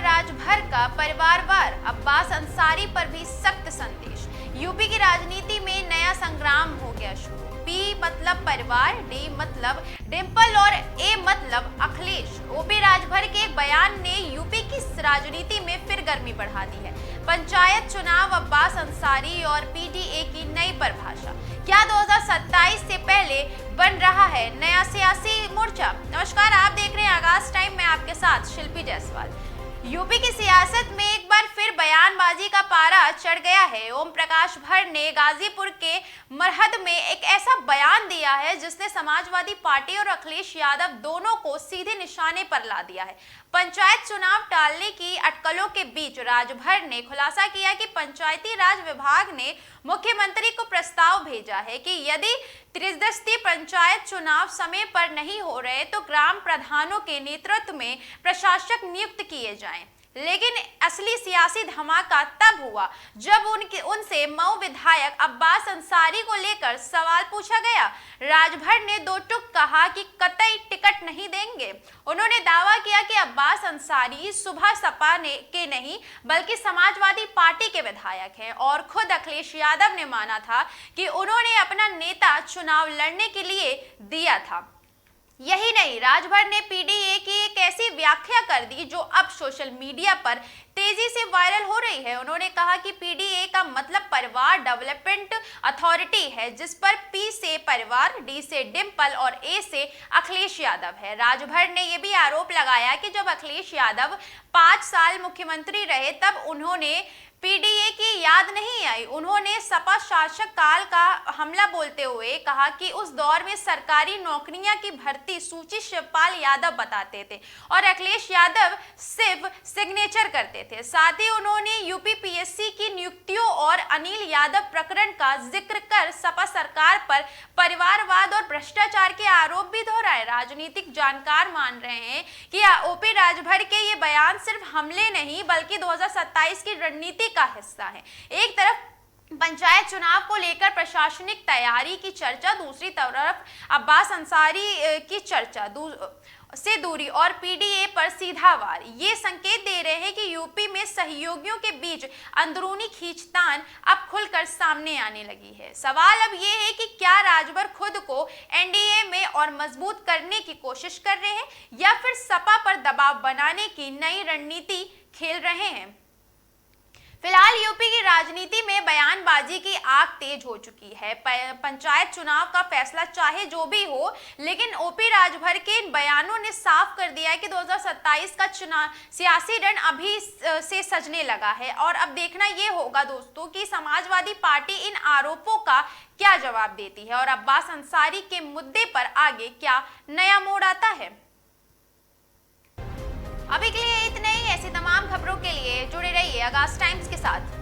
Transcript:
राजभर का परिवारवार अब्बास अंसारी पर भी सख्त संदेश। यूपी की राजनीति में नया संग्राम हो गया शुरू। पी मतलब परिवार, डी मतलब डिंपल और ए मतलब अखिलेश। ओपी राजभर के एक बयान ने यूपी की राजनीति में फिर गर्मी बढ़ा दी है। पंचायत चुनाव, अब्बास अंसारी और पीडीए की नई परिभाषा। क्या 2027 से पहले बन रहा है नया सियासी मोर्चा? नमस्कार, आप देख रहे हैं आगाज टाइम में आपके साथ शिल्पी जायसवाल। यूपी की सियासत में एक बार फिर बयानबाजी का पारा चढ़ गया है। ओम प्रकाश भट्ट ने गाजीपुर के मरहद में एक ऐसा बयान दिया है जिसने समाजवादी पार्टी और अखिलेश यादव दोनों को सीधे निशाने पर ला दिया है। पंचायत चुनाव टालने की अटकलों के बीच राजभर ने खुलासा किया कि पंचायती राज विभाग ने मुख्यमंत्री को प्रस्ताव भेजा है कि यदि त्रिदलीय पंचायत चुनाव समय पर नहीं हो रहे तो ग्राम प्रधानों के नेतृत्व में प्रशासक नियुक्त किए जाएं। लेकिन असली सियासी धमाका तब हुआ जब उनसे मऊ विधायक अब्बास अंसारी को लेकर सवाल पूछा गया। राजभर ने दो टूक कहा कि कतई टिकट नहीं देंगे। उन्होंने दावा किया कि अब्बास अंसारी सुबह सपा के नहीं बल्कि समाजवादी पार्टी के विधायक हैं और खुद अखिलेश यादव ने माना था कि उन्होंने अपना नेता चुनाव लड़ने के लिए दिया था। यही नहीं, राजभर ने पीडीए की एक ऐसी व्याख्या कर दी जो अब सोशल मीडिया पर तेजी से वायरल हो रही है। उन्होंने कहा कि पीडीए का मतलब परिवार डेवलपमेंट अथॉरिटी है, जिस पर पी से परिवार, डी से डिंपल और ए से अखिलेश यादव है। राजभर ने यह भी आरोप लगाया कि जब अखिलेश यादव 5 साल मुख्यमंत्री रहे तब उन्होंने पीडीए की याद नहीं आई। उन्होंने सपा शासक काल का हमला बोलते हुए कहा कि उस दौर में सरकारी नौकरियां की भर्ती सूची शिवपाल यादव बताते थे और अखिलेश यादव सिर्फ सिग्नेचर करते थे। साथ ही उन्होंने यूपीपीएससी की नियुक्तियों और अनिल यादव प्रकरण का जिक्र कर सपा सरकार पर परिवारवाद और भ्रष्टाचार के आरोप भी दोहराए। राजनीतिक जानकार मान रहे हैं कि ओपी राजभर के ये बयान सिर्फ हमले नहीं बल्कि 2027 की रणनीति का हिस्सा है। एक तरफ पंचायत चुनाव को लेकर प्रशासनिक तैयारी की चर्चा, दूसरी तरफ अब्बास अंसारी की चर्चा से दूरी और पीडीए पर सीधा वार। ये संकेत दे रहे हैं कि यूपी में सहयोगियों के बीच अंदरूनी खींचतान अब खुलकर सामने आने लगी है। सवाल अब ये है कि क्या राजभर खुद को एनडीए में और मजबूत करने की कोशिश कर रहे हैं या फिर सपा पर दबाव बनाने की नई रणनीति खेल रहे हैं। फिलहाल यूपी की राजनीति में बयानबाजी की आग तेज हो चुकी है। पंचायत चुनाव का फैसला चाहे जो भी हो, लेकिन ओपी राजभर के इन बयानों ने साफ कर दिया है कि 2027 का चुनाव सियासी रण अभी से सजने लगा है। और अब देखना ये होगा दोस्तों कि समाजवादी पार्टी इन आरोपों का क्या जवाब देती है और अब्बास अंसारी के मुद्दे पर आगे क्या नया मोड़ आता है। अभी के लिए इतना ही। ऐसी तमाम खबरों के लिए जुड़े रहिए आगाज टाइम्स के साथ।